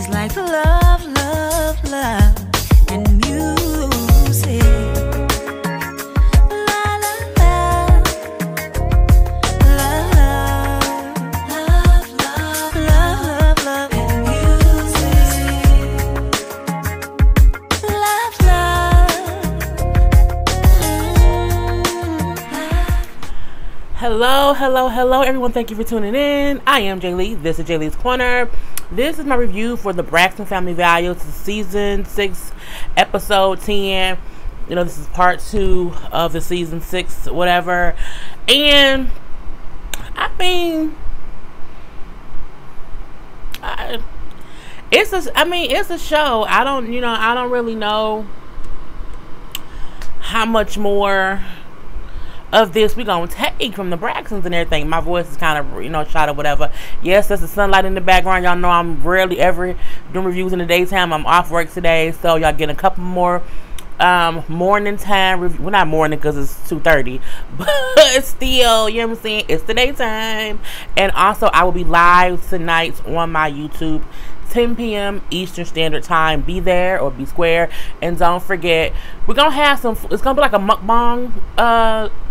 like love, love, love and music. La la la, love, love, love, love, love and music. Love, love. Hello, hello, hello, everyone. Thank you for tuning in. I am Jay Lee. This is Jay Lee's Corner. This is my review for the Braxton Family Values season 6, episode 10. You know, this is part 2 of the season 6, whatever. And I mean, it's a show. I don't really know how much more of this we gonna take from the Braxtons and everything. My voice is kind of, shot or whatever. Yes, there's the sunlight in the background. Y'all know I'm rarely ever doing reviews in the daytime. I'm off work today, so y'all get a couple more morning time review. Well, not morning because it's 2:30, but still, you know what I'm saying? It's the daytime. And also, I will be live tonight on my YouTube, 10 p.m. Eastern Standard Time. Be there or be square. And don't forget, we're going to have some, it's going to be like a mukbang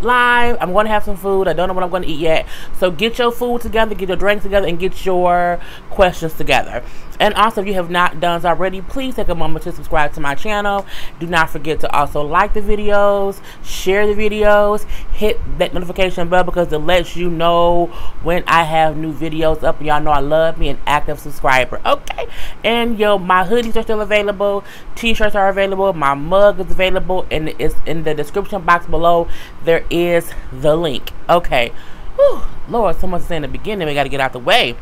live. I'm going to have some food. I don't know what I'm going to eat yet. So get your food together, get your drinks together, and get your questions together. And also, if you have not done so already, please take a moment to subscribe to my channel. Do not forget to also like the videos, share the videos, hit that notification bell because it lets you know when I have new videos up. Y'all know I love me, an active subscriber. Okay. And my hoodies are still available. T-shirts are available. My mug is available. And it's in the description box below. There is the link. Okay. Whew, Lord, someone's saying in the beginning we got to get out the way.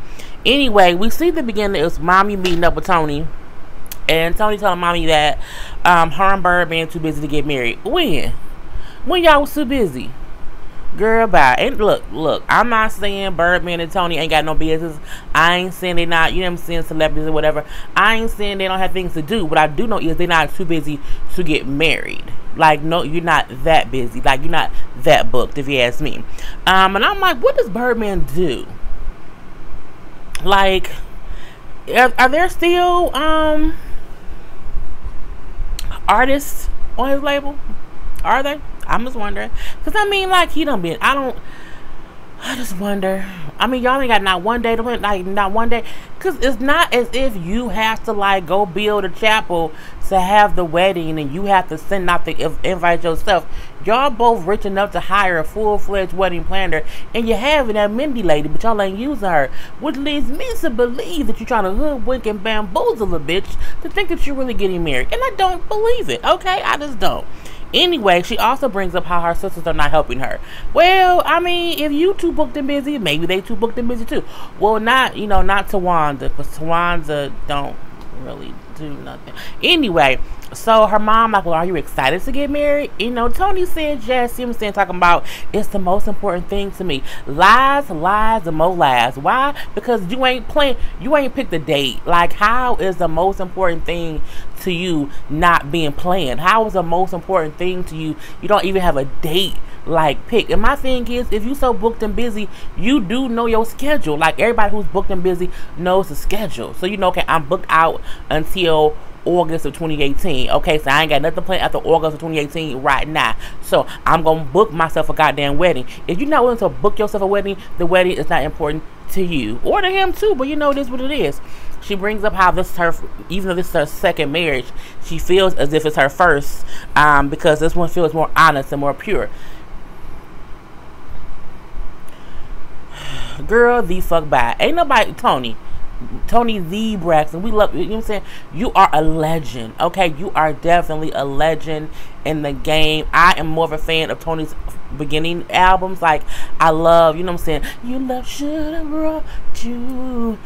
Anyway, we see the beginning. It was Mommy meeting up with Tony. And Tony telling Mommy that her and Birdman too busy to get married. When y'all was too busy? Girl, bye. And look, I'm not saying Birdman and Tony ain't got no business. I ain't saying they not, you know what I'm saying, celebrities or whatever. I ain't saying they don't have things to do. What I do know is they're not too busy to get married. Like, no, you're not that busy. Like, you're not that booked, if you ask me. And I'm like, what does Birdman do? Like, are there still artists on his label? Are they? I'm just wondering. Because, I mean, like, he done been, I just wonder. I mean, y'all ain't got not one day to win, like, not one day. Because it's not as if you have to, like, go build a chapel to have the wedding and you have to send out the invite yourself. Y'all both rich enough to hire a full-fledged wedding planner, and you having that Mindy lady, but y'all ain't using her. Which leads me to believe that you're trying to hoodwink and bamboozle a bitch to think that you're really getting married. And I don't believe it, okay? I just don't. Anyway, she also brings up how her sisters are not helping her. Well, I mean, if you two booked and busy, maybe they two booked and busy too. Well, not Tawanda, because Tawanda don't really do nothing. Anyway, so her mom like, well, are you excited to get married? Tony said yes. You know what I'm saying? Talking about it's the most important thing to me. Lies, and more lies. Why? Because you ain't picked a date. Like, how is the most important thing to you not being planned? How is the most important thing to you? You don't even have a date like picked. And my thing is, if you so booked and busy, you do know your schedule. Like, everybody who's booked and busy knows the schedule. So okay, I'm booked out until August of 2018. Okay, so I ain't got nothing planned after August of 2018 right now. So I'm gonna book myself a goddamn wedding. If you're not willing to book yourself a wedding, the wedding is not important to you or to him too. But it is what it is. She brings up how this is her, even though this is her second marriage, she feels as if it's her first, because this one feels more honest and more pure. Girl, the fuck bye. Ain't nobody, Tony the Braxton, we love you. You know what I'm saying? You are a legend. Okay, you are definitely a legend in the game. I am more of a fan of Tony's beginning albums. Like, I love, you know what I'm saying? You love should have brought you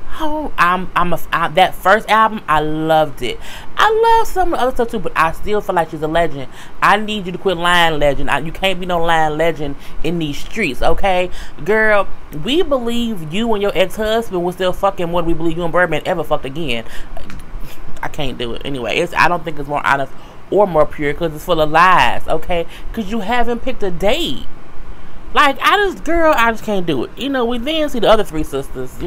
home. That first album, I loved it. I love some of the other stuff too, but I still feel like she's a legend. I need you to quit lying, legend. You can't be no lying legend in these streets, okay? Girl, we believe you and your ex-husband was still fucking more than we believe you and Birdman ever fucked again. I can't do it. Anyway, I don't think it's more honest or more pure because it's full of lies, okay? Because you haven't picked a date. Like, I just can't do it. We then see the other three sisters,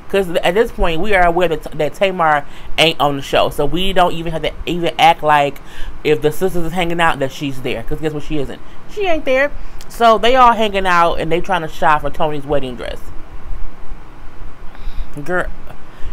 Because at this point, we are aware that Tamar ain't on the show. So we don't even have to even act like if the sisters is hanging out that she's there. Because guess what? She isn't. She ain't there. So they all hanging out and they trying to shop for Tony's wedding dress. Girl,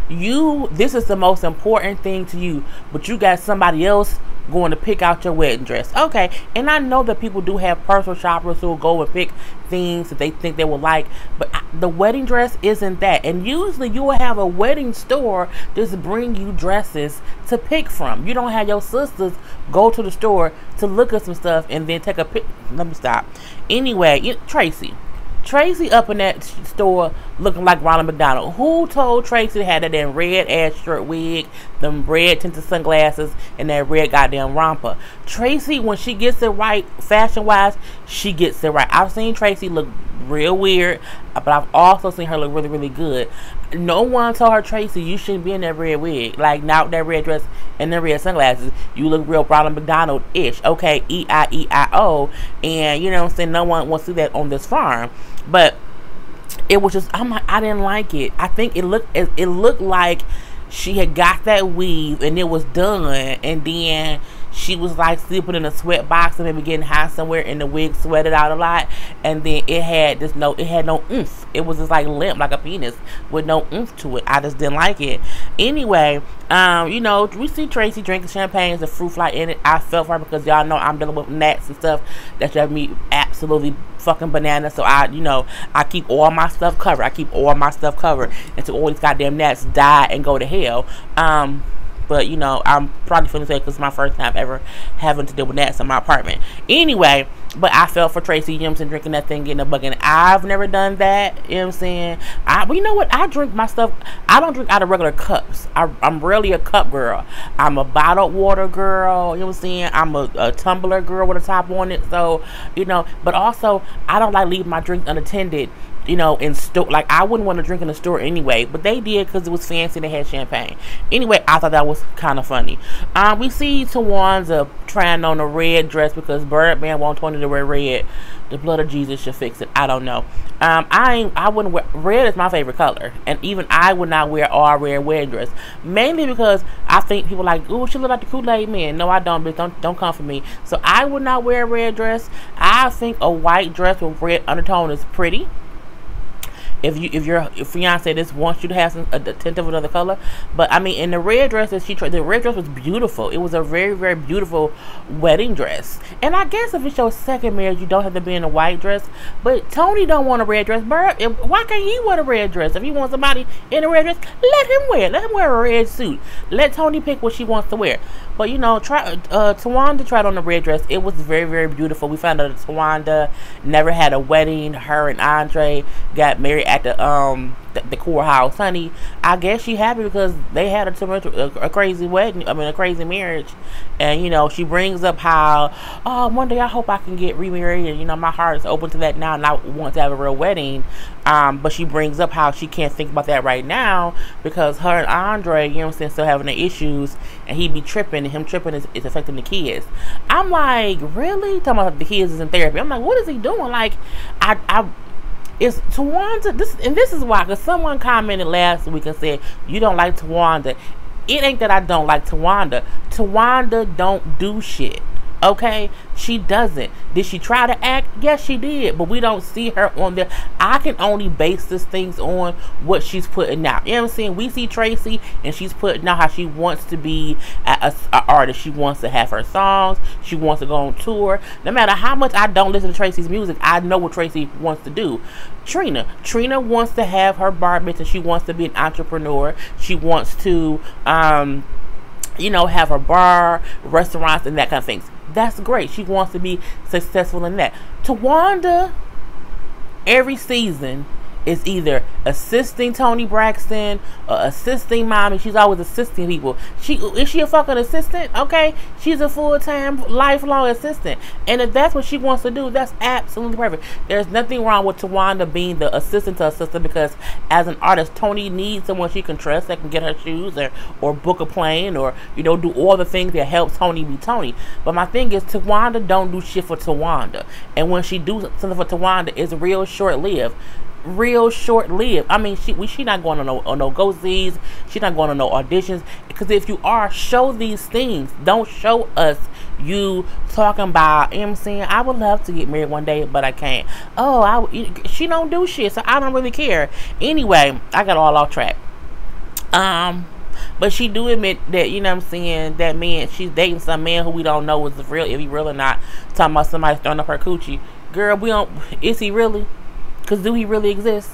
this is the most important thing to you. But you got somebody else going to pick out your wedding dress. Okay, and I know that people do have personal shoppers who will go and pick things that they think they will like, but the wedding dress isn't that. And usually you will have a wedding store just bring you dresses to pick from. You don't have your sisters go to the store to look at some stuff and then take a pic. Let me stop. Anyway, Tracy up in that store looking like Ronald McDonald. Who told Tracy to have that damn red ass shirt wig, them red tinted sunglasses, and that red goddamn romper? Tracy, when she gets it right, fashion wise, she gets it right. I've seen Tracy look real weird, but I've also seen her look really, really good. No one told her, Tracy, you shouldn't be in that red wig. Like, now that red dress and the red sunglasses, you look real Ronald McDonald-ish. Okay, E-I-E-I-O. And, you know what I'm saying, no one wants to see that on this farm. But it was just, I didn't like it. I think it looked like she had got that weave and it was done, and then she was like sleeping in a sweat box and maybe getting hot somewhere, and the wig sweated out a lot, and then it had no oomph. It was just like limp, like a penis with no oomph to it. I just didn't like it. Anyway, you know, we see Tracy drinking champagne with a fruit fly in it. I felt for her because y'all know I'm dealing with gnats and stuff that drive me absolutely fucking bananas. So I keep all my stuff covered. Until all these goddamn gnats die and go to hell. But, you know, I'm probably feeling sad because it's my first time ever having to deal with gnats in my apartment. Anyway, but I felt for Tracy, you know what I'm saying, drinking that thing, getting a bug. And I've never done that, you know what I'm saying. But you know what? I drink my stuff. I don't drink out of regular cups. I'm really a cup girl. I'm a bottled water girl, you know what I'm saying. I'm a tumbler girl with a top on it. So, you know, but also, I don't like leaving my drinks unattended, you know, in store. Like, I wouldn't want to drink in the store anyway, but they did because it was fancy and they had champagne. Anyway, I thought that was kind of funny. We see Tawanda trying on a red dress because Birdman won't Tony to wear red. The blood of Jesus should fix it. I don't know. I wouldn't wear red. Is my favorite color, and even I would not wear all red wedding dress, mainly because I think people like, ooh, she look like the Kool-Aid Man. No, I don't, bitch. Don't come for me. So I would not wear a red dress. I think a white dress with red undertone is pretty. If your fiance just wants you to have a tint of another color. But I mean, in the red dress that the red dress was beautiful. It was a very, very beautiful wedding dress. And I guess if it's your second marriage, you don't have to be in a white dress. But Tony don't want a red dress. Why can't he wear a red dress? If he wants somebody in a red dress, let him wear it. Let him wear a red suit. Let Tony pick what she wants to wear. But you know, Tawanda tried on the red dress. It was very, very beautiful. We found out that Tawanda never had a wedding. Her and Andre got married at the courthouse. Honey, I guess she happy because they had a crazy wedding. I mean, a crazy marriage. And you know, she brings up how, oh, one day I hope I can get remarried, and you know, my heart is open to that now, and I want to have a real wedding. But she brings up how she can't think about that right now because her and Andre, you know what I'm saying, still having the issues, and he be tripping, and him tripping is affecting the kids. I'm like, really? Talking about the kids is in therapy. I'm like, what is he doing? Like, it's Tawanda. This is why, because someone commented last week and said, you don't like Tawanda. It ain't that I don't like Tawanda. Tawanda don't do shit. Okay, she doesn't. Did she try to act? Yes, she did, but we don't see her on there. I can only base these things on what she's putting out. You know what I'm saying? We see Tracy, and she's putting out how she wants to be an artist. She wants to have her songs. She wants to go on tour. No matter how much I don't listen to Tracy's music, I know what Tracy wants to do. Trina wants to have her bar business. She wants to be an entrepreneur. She wants to, you know, have her bar, restaurants, and that kind of things. That's great. She wants to be successful in that. Tawanda, every season, is either assisting Tony Braxton or assisting mommy. She's always assisting people. Is she a fucking assistant? Okay, she's a full-time, lifelong assistant. And if that's what she wants to do, that's absolutely perfect. There's nothing wrong with Tawanda being the assistant to assistant, because as an artist, Tony needs someone she can trust that can get her shoes or book a plane, or you know, do all the things that help Tony be Tony. But my thing is, Tawanda don't do shit for Tawanda, and when she do something for Tawanda, it's real short-lived. real short lived. I mean, she not going on no go-sees. She not going on no auditions. Because if you are, show these things. Don't show us you talking about, you know what I'm saying, I would love to get married one day, but I can't. Oh, she don't do shit, so I don't really care. Anyway, I got all off track. But she do admit that, you know what I'm saying, that man, she's dating some man who we don't know is real, if he real or not. Talking about somebody throwing up her coochie. Girl, we don't, is he really? Because do he really exist?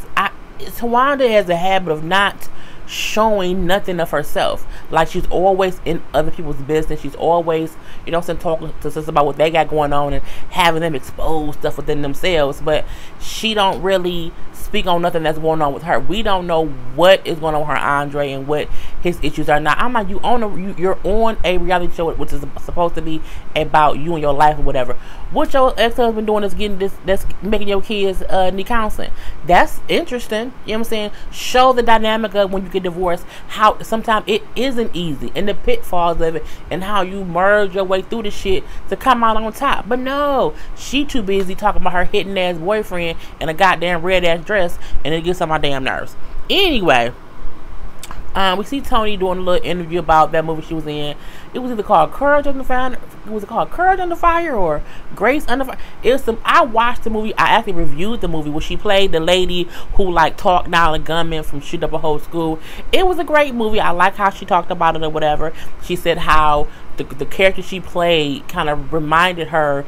Tawanda has a habit of not showing nothing of herself. Like, she's always in other people's business. She's always, you know what I'm saying, talking to us about what they got going on and having them expose stuff within themselves. But she don't really speak on nothing that's going on with her. We don't know what is going on with her Andre and what his issues are. Now, I'm like, you're on a reality show which is supposed to be about you and your life or whatever. What your ex-husband doing is that's making your kids need counseling. That's interesting. You know what I'm saying? Show the dynamic of when you get divorced, how sometimes it isn't easy, and the pitfalls of it, and how you merge your way through the shit to come out on top. But no, she too busy talking about her hitting ass boyfriend in a goddamn red ass dress, and it gets on my damn nerves. Anyway, we see Toni doing a little interview about that movie she was in. It was either called Courage Under Fire. Was it called Courage Under Fire or Grace Under Fire? It was some. I watched the movie. I actually reviewed the movie where she played the lady who like talked down a gunman from shoot up a whole school. It was a great movie. I like how she talked about it or whatever. She said how the character she played kind of reminded her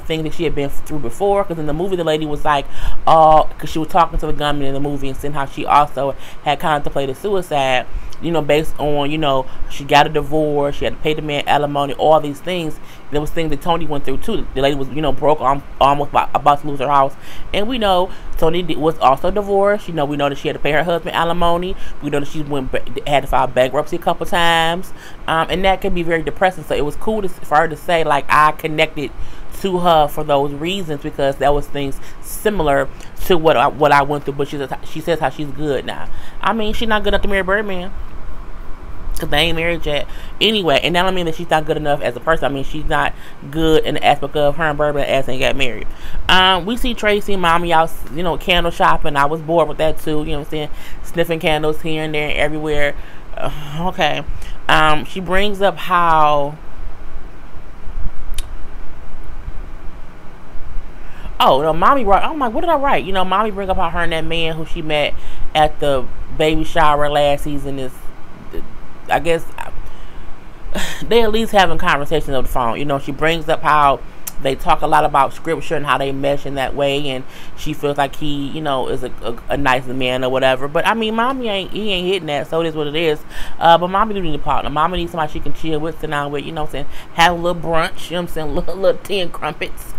things that she had been through before, because in the movie the lady was like, because she was talking to the gunman in the movie and saying how she also had contemplated suicide, you know, based on, you know, she got a divorce, she had to pay the man alimony, all these things. There was things that Toni went through too. The lady was, you know, broke, almost about to lose her house, and we know Toni was also divorced. You know, we know that she had to pay her husband alimony. We know that she had to file bankruptcy a couple times, and that can be very depressing. So it was cool for her to say, like, I connected to her for those reasons, because that was things similar to what I went through. But she says how she's good now. I mean, she's not good enough to marry Birdman, because they ain't married yet. Anyway, and that don't mean that she's not good enough as a person. I mean, she's not good in the aspect of her and Birdman as they got married. We see Tracy and Mommy out, you know, candle shopping. I was bored with that too. You know what I'm saying? Sniffing candles here and there and everywhere. Okay. She brings up how... Oh, no, Mommy wrote, I'm like, what did I write? You know, Mommy bring up how her and that man who she met at the baby shower last season is, I guess, they at least having conversations on the phone. You know, she brings up how they talk a lot about scripture and how they mesh in that way, and she feels like he, you know, is a nice man or whatever. But I mean, Mommy ain't hitting that, so it is what it is. But Mommy do need a partner. Mommy needs somebody she can chill with, sit down with, you know what I'm saying, have a little brunch, you know what I'm saying, little tea and crumpets.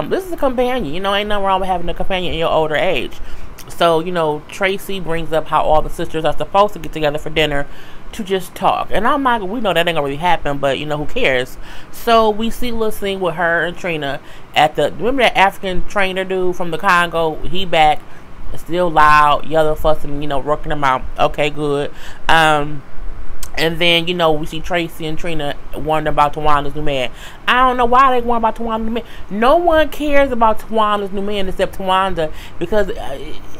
This is a companion, you know, ain't nothing wrong with having a companion in your older age. So, you know, Tracy brings up how all the sisters are supposed to get together for dinner to just talk. And I'm like, we know that ain't gonna really happen, but, you know, who cares? So we see a little scene with her and Trina at the, remember that African trainer dude from the Congo? He back, still loud, yelling, fussing, you know, working them out. Okay, good. And then, you know, we see Tracy and Trina wondering about Tawanda's new man. I don't know why they wonder about Tawanda's new man. No one cares about Tawanda's new man except Tawanda, because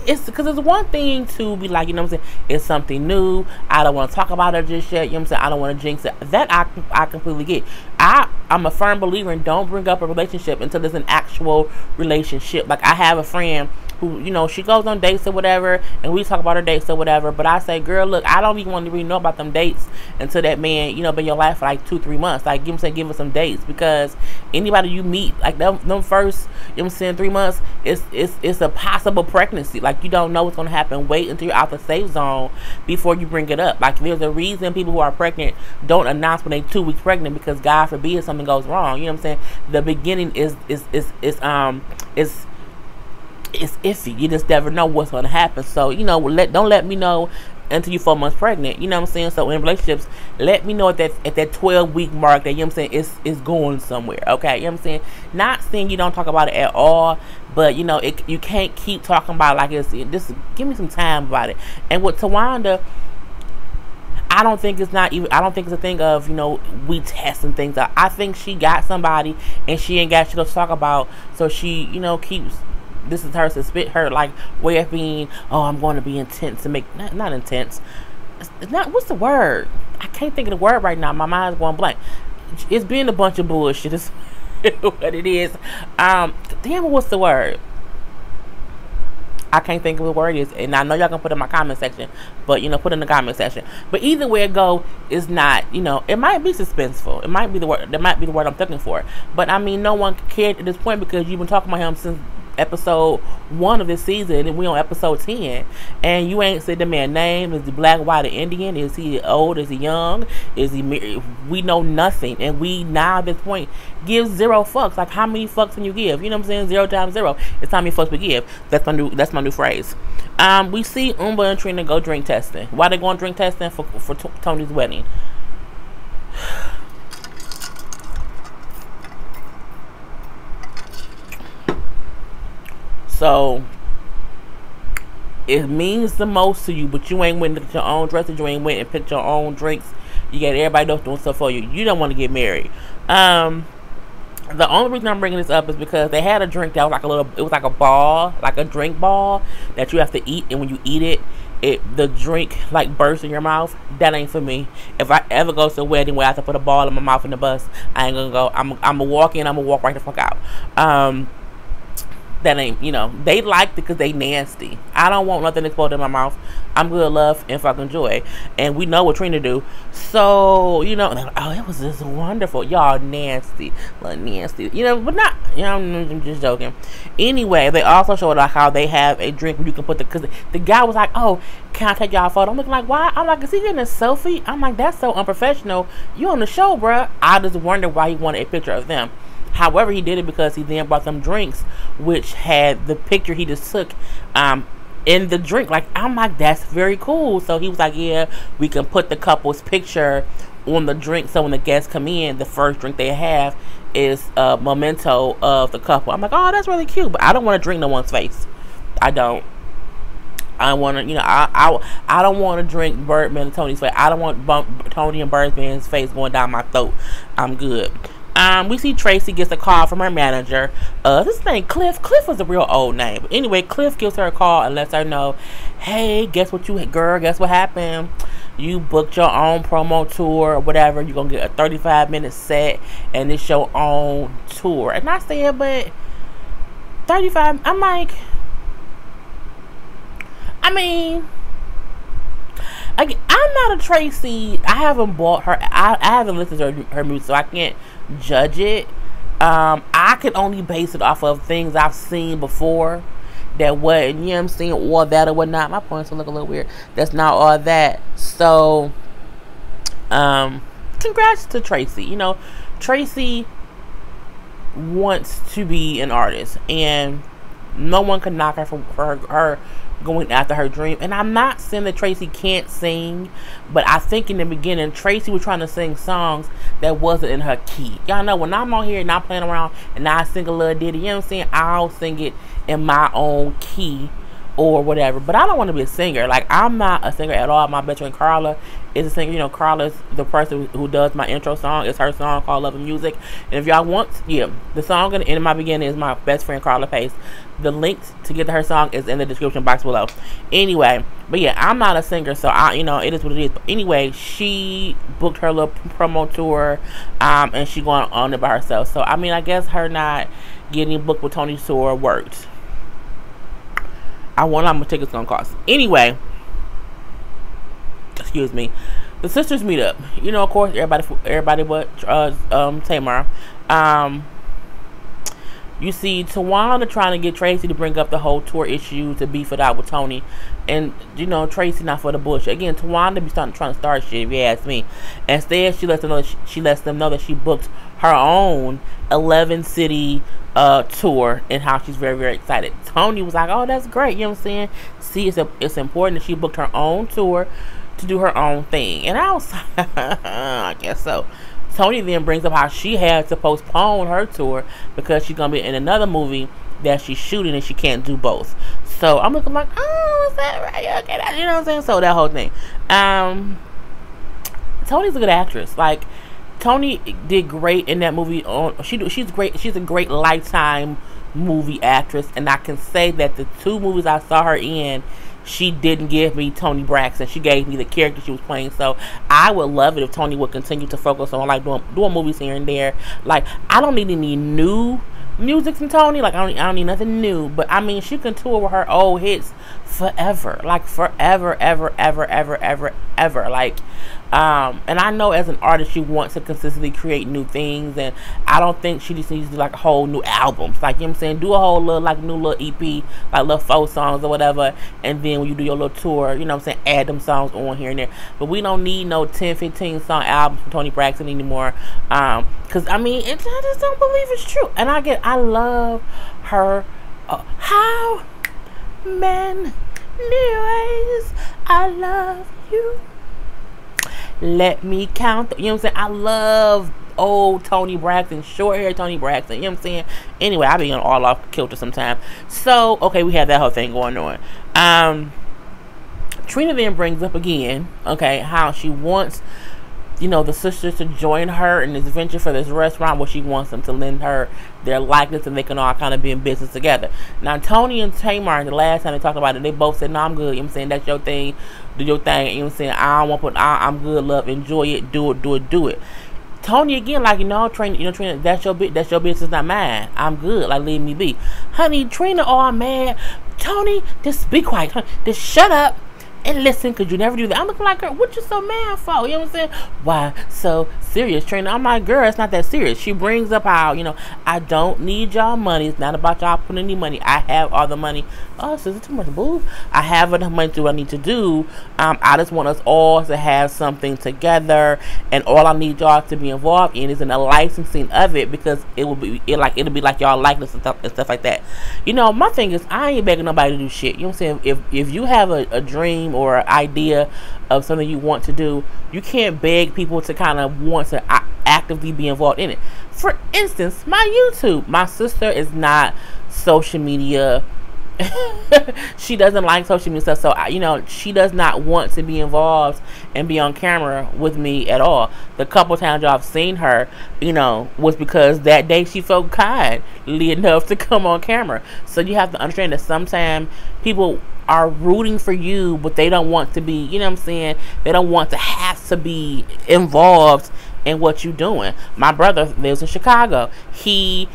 it's one thing to be like, you know what I'm saying, it's something new. I don't want to talk about it just yet. You know what I'm saying? I don't want to jinx it. That I completely get. I'm a firm believer in don't bring up a relationship until there's an actual relationship. Like, I have a friend who, you know, she goes on dates or whatever, and we talk about her dates or whatever, but I say, girl, look, I don't even want to really know about them dates until that man, you know, been in your life for like 2-3 months. Like, give us some dates, because anybody you meet, like them first, you know what I'm saying, 3 months, it's a possible pregnancy. Like, you don't know what's going to happen. Wait until you're out the safe zone before you bring it up. Like, there's a reason people who are pregnant don't announce when they're 2 weeks pregnant, because God forbid something goes wrong. You know what I'm saying? The beginning is iffy. You just never know what's going to happen. So, you know, don't let me know until you're 4 months pregnant. You know what I'm saying? So in relationships, let me know at that 12-week mark that, you know what I'm saying, it's going somewhere. Okay, you know what I'm saying? Not saying you don't talk about it at all, but you know, you can't keep talking about it like it's just give me some time about it. And with Tawanda, I don't think it's a thing of, you know, we testing things out. I think she got somebody and she ain't got shit to talk about, so she, you know, keeps this is her her like way of being. Oh, I'm going to be intense to make not intense. It's not, what's the word? I can't think of the word right now. My mind's going blank. It's being a bunch of bullshit. It's what it is. Damn, what's the word? I can't think of what the word is, and I know y'all can put it in my comment section, but put it in the comment section. But either way it go, is not, it might be suspenseful. It might be the word. That might be the word I'm looking for. But I mean, no one cared at this point because you've been talking about him since episode 1 of this season, and we on episode 10, and you ain't said the man's name. Is he black, white, or Indian? Is he old? Is he young? Is he married? We know nothing, and we now at this point give 0 fucks. Like, how many fucks can you give? You know what I'm saying? 0 times 0 is how many fucks we give. That's my new phrase. We see Umba and Trina go drink testing. Why they going drink testing? For Tony's wedding. So it means the most to you, but you ain't went to get your own dresses, you ain't went and picked your own drinks. You got everybody else doing stuff for you. You don't want to get married. The only reason I'm bringing this up is because they had a drink that was like it was like a ball, like a drink ball that you have to eat, and when you eat it, the drink like bursts in your mouth. That ain't for me. If I ever go to a wedding where I have to put a ball in my mouth in the bus, I ain't gonna go. I'm gonna walk in, I'm gonna walk right the fuck out. That ain't, they liked it because they nasty. I don't want nothing exploded in my mouth. I'm good, love, and fucking joy. And we know what Trina do. So, oh, it was just wonderful. Y'all nasty. Little nasty. But not, I'm just joking. Anyway, they also showed like how they have a drink where you can put because the guy was like, oh, can I take y'all a photo? I'm looking like, why? I'm like, is he getting a selfie? I'm like, that's so unprofessional. You on the show, bruh. I just wonder why he wanted a picture of them. However, he did it because he then brought them drinks, which had the picture he just took in the drink. Like, I'm like, that's very cool. So he was like, yeah, we can put the couple's picture on the drink. So when the guests come in, the first drink they have is a memento of the couple. I'm like, oh, that's really cute. But I don't want to drink no one's face. I don't. I want to, I don't want to drink Birdman and Tony's face. I don't want Tony and Birdman's face going down my throat. I'm good. We see Tracy gets a call from her manager. This name Cliff. Cliff was a real old name. But anyway, Cliff gives her a call and lets her know, hey, guess what happened? You booked your own promo tour or whatever. You're going to get a 35-minute set and it's your own tour. And I said, but 35, I'm like, I'm not a Tracy. I haven't bought her. I haven't listened to her music, so I can't judge it. I can only base it off of things I've seen before. That wasn't, you know what I'm saying, all that or whatnot. My points will look a little weird. That's not all that. So, congrats to Tracy. Tracy wants to be an artist, and no one can knock her for her going after her dream. And I'm not saying that Tracy can't sing, but I think in the beginning Tracy was trying to sing songs that wasn't in her key. Y'all know when I'm on here and I'm playing around and I sing a little ditty, you know what I'm saying, I'll sing it in my own key or whatever. But I don't want to be a singer. Like, I'm not a singer at all. My best friend Karla is a singer. Karla's the person who does my intro song. It's her song called Love and Music. And if y'all want, the song in my beginning is my best friend Karla Pace. The link to get to her song is in the description box below. Anyway, but yeah, I'm not a singer, so it is what it is. But anyway, she booked her little promo tour, and she going on it by herself. So I guess her not getting booked with Tony's tour worked. I wonder how much tickets gonna cost. Anyway, excuse me. The sisters meet up. Of course, everybody but Tamar. You see Tawana trying to get Tracy to bring up the whole tour issue to beef it out with Tony. And, Tracy not for the bullshit. Again, Tawana be trying to start shit, if you ask me. Instead, she lets them know that she booked her own 11-city tour and how she's very, very excited. Tony was like, oh, that's great. You know what I'm saying? See, it's important that she booked her own tour to do her own thing. And I was like, I guess so. Tony then brings up how she had to postpone her tour because she's going to be in another movie that she's shooting and she can't do both. So I'm looking like, oh, is that right? Okay, you know what I'm saying? So that whole thing. Tony's a good actress. Like, Tony did great in that movie. She's great. She's a great Lifetime movie actress, and I can say that the 2 movies I saw her in, she didn't give me Toni Braxton. She gave me the character she was playing. So I would love it if Toni would continue to focus on like doing movies here and there. Like, I don't need any new music from Toni. Like, I don't need nothing new. But I mean, she can tour with her old hits forever. Like, forever, ever. Like, and I know as an artist she wants to consistently create new things, and I don't think she just needs to do like a whole new albums. Like, you know what I'm saying? Do a whole little like new little EP, like little 4 songs or whatever, and then when you do your little tour, you know what I'm saying, add them songs on here and there. But we don't need no 10-15 song albums from Toni Braxton anymore. Cause I mean, I just don't believe it's true. And I love her. How many ways I love you? Let me count. You know what I'm saying? I love old Toni Braxton, short hair Toni Braxton. You know what I'm saying? Anyway, I be on all off kilter sometimes. So, okay, we have that whole thing going on. Trina then brings up again, okay, how she wants, you know, the sisters to join her in this venture for this restaurant, where she wants them to lend her their likeness and they can all kind of be in business together. Now, Toni and Tamar, the last time they talked about it, they both said, no, I'm good. You know what I'm saying? That's your thing. Do your thing. You know what I'm saying? I don't want to put, I'm good, love, enjoy it, do it. Toni again, like, Trina, that's your business, not mine. I'm good. Like, leave me be. Honey, Trina all mad. Toni, just be quiet. Just shut up and listen, because you never do that. I'm looking like, girl, what you so mad for? You know what I'm saying? Why so serious, Trina? I'm like, girl, it's not that serious. She brings up how, I don't need y'all money. It's not about y'all putting any money. I have all the money. Oh, so is it too much, boo? I have enough money to do what I need to do. I just want us all to have something together, and all I need y'all to be involved in is in the licensing of it, because it'll be like y'all likeness and stuff like that. My thing is, I ain't begging nobody to do shit. You know what I'm saying? If you have a dream or an idea of something you want to do, you can't beg people to kind of want to actively be involved in it. For instance, my YouTube. My sister is not social media. She doesn't like social media stuff, so she does not want to be involved and be on camera with me at all. The couple times I've seen her, was because that day she felt kindly enough to come on camera. So you have to understand that sometimes people are rooting for you, but they don't want to be, you know what I'm saying, they don't want to have to be involved in what you're doing. My brother lives in Chicago. He,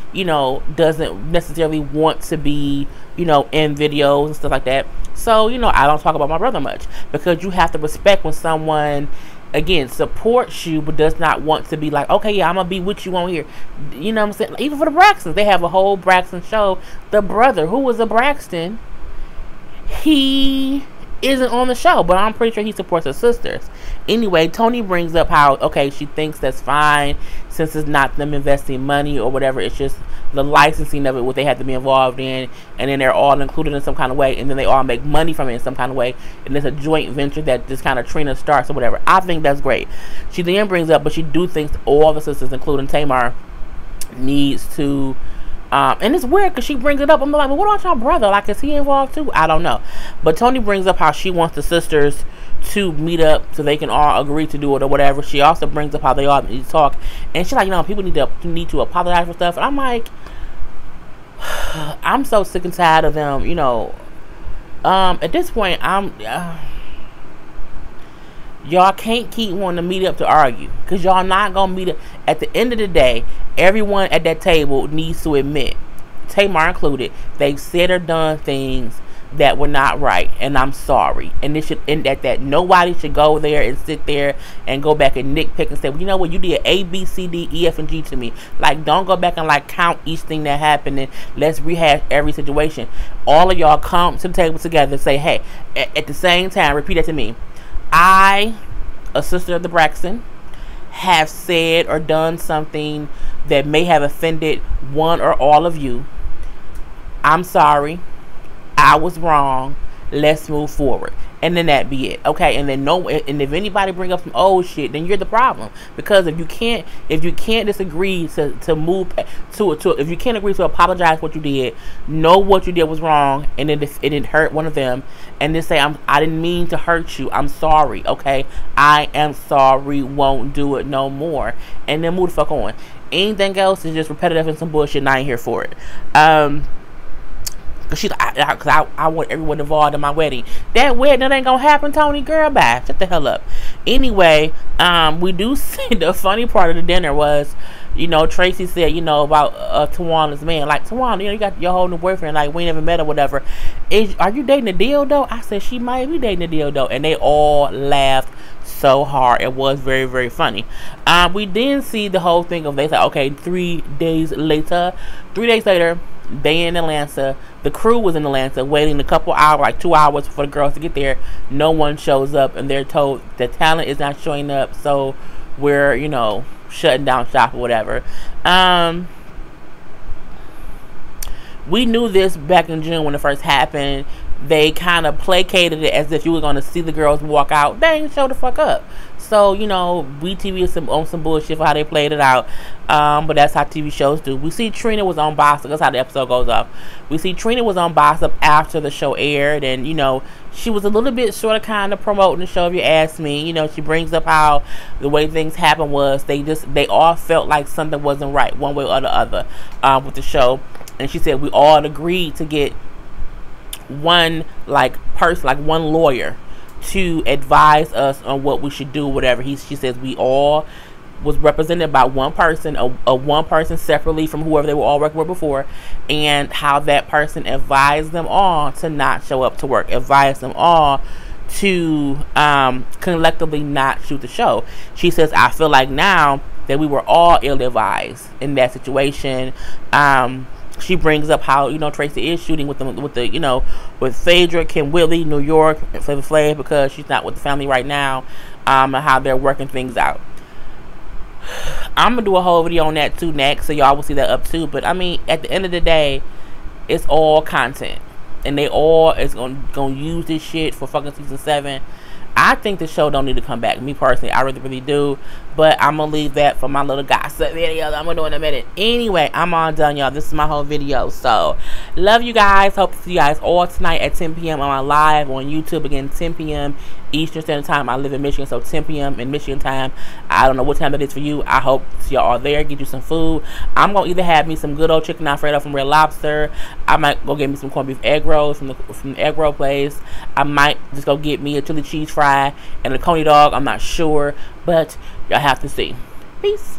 doesn't necessarily want to be, in videos and stuff like that. So, I don't talk about my brother much, because you have to respect when someone, again, supports you but does not want to be like, okay, yeah, I'm gonna be with you on here. You know what I'm saying? Even for the Braxtons, they have a whole Braxton show. The brother, who was a Braxton, he isn't on the show, but I'm pretty sure he supports his sisters. Anyway, Toni brings up how, okay, she thinks that's fine since it's not them investing money or whatever. It's just the licensing of it, what they have to be involved in, and then they're all included in some kind of way, and then they all make money from it in some kind of way, and it's a joint venture that this kind of Trina starts or whatever. I think that's great. She then brings up, but she do thinks all the sisters, including Tamar, needs to and it's weird because she brings it up. I'm like, well, what about your brother? Like, is he involved too? I don't know. But Toni brings up how she wants the sisters to meet up so they can all agree to do it or whatever. She also brings up how they all need to talk, and she's like, people need to apologize for stuff. And I'm like, I'm so sick and tired of them. At this point, y'all can't keep wanting to meet up to argue, because y'all not gonna meet up. At the end of the day, everyone at that table needs to admit, Tamar included, they've said or done things that were not right, and I'm sorry. And this should end at that. Nobody should go there and sit there and go back and nitpick and say, well, you know what, you did A, B, C, D, E, F, and G to me. Like, don't go back and like count each thing that happened and let's rehash every situation. All of y'all come to the table together and say, hey, at the same time, repeat that to me. I, a sister of the Braxton, have said or done something that may have offended one or all of you. I'm sorry. I was wrong. Let's move forward. And then that be it. Okay, and then and if anybody bring up some old shit, then you're the problem. Because if you can't disagree to move to if you can't agree to apologize for what you did, know what you did was wrong, and then it didn't hurt one of them, and then say, I didn't mean to hurt you. I'm sorry. Okay, I am sorry. Won't do it no more. And then move the fuck on. Anything else is just repetitive and some bullshit, and I ain't here for it. Cause she's like, I want everyone involved in my wedding. That wedding, that ain't gonna happen, Tony. Girl, bye. Shut the hell up. Anyway, we do see the funny part of the dinner was, you know, Tracy said, you know, about Tawana's man. Like, Tawana, you know, you got your whole new boyfriend. Like, we never met or whatever. Are you dating a dildo? I said, she might be dating a dildo. And they all laughed so hard. It was very, very funny. We didn't see the whole thing of, they said, okay, 3 days later. 3 days later, they in Atlanta. The crew was in Atlanta waiting a couple hours, like 2 hours for the girls to get there. No one shows up, and they're told the talent is not showing up, so we're, you know, shutting down shop or whatever. We knew this back in June when it first happened. They kind of placated it as if you were going to see the girls walk out. They ain't show the fuck up. So, you know, BTV is on some bullshit for how they played it out. But that's how TV shows do. We see Trina was on Bossip. That's how the episode goes off. We see Trina was on Bossip after the show aired. And, you know, she was a little bit sort of kind of promoting the show, if you ask me. You know, she brings up how the way things happened was they all felt like something wasn't right one way or the other with the show. And she said we all agreed to get one one lawyer to advise us on what we should do, whatever. She says we all was represented by one person, a one person separately from whoever they were all working with before, and how that person advised them all to not show up to work, advised them all to collectively not shoot the show. She says, I feel like now that we were all ill-advised in that situation. She brings up how, you know, Tracy is shooting with the you know, with Phaedra, Kim Whitley, New York, Flavor Flav, because she's not with the family right now, and how they're working things out. I'm gonna do a whole video on that too next, so y'all will see that up too. But I mean, at the end of the day, it's all content, and they all is gonna use this shit for fucking season 7. I think the show don't need to come back. Me personally, I really do. But I'm going to leave that for my little gossip video that I'm going to do in a minute. Anyway, I'm all done, y'all. This is my whole video. So, love you guys. Hope to see you guys all tonight at 10 p.m. on my live on YouTube. Again, 10 p.m. Eastern Standard Time. I live in Michigan, so 10 p.m. in Michigan time. I don't know what time it is for you. I hope y'all are there. Get you some food. I'm going to either have me some good old chicken Alfredo from Red Lobster. I might go get me some corned beef egg rolls from the egg roll place. I might just go get me a chili cheese fry and a coney dog. I'm not sure, but y'all have to see. Peace.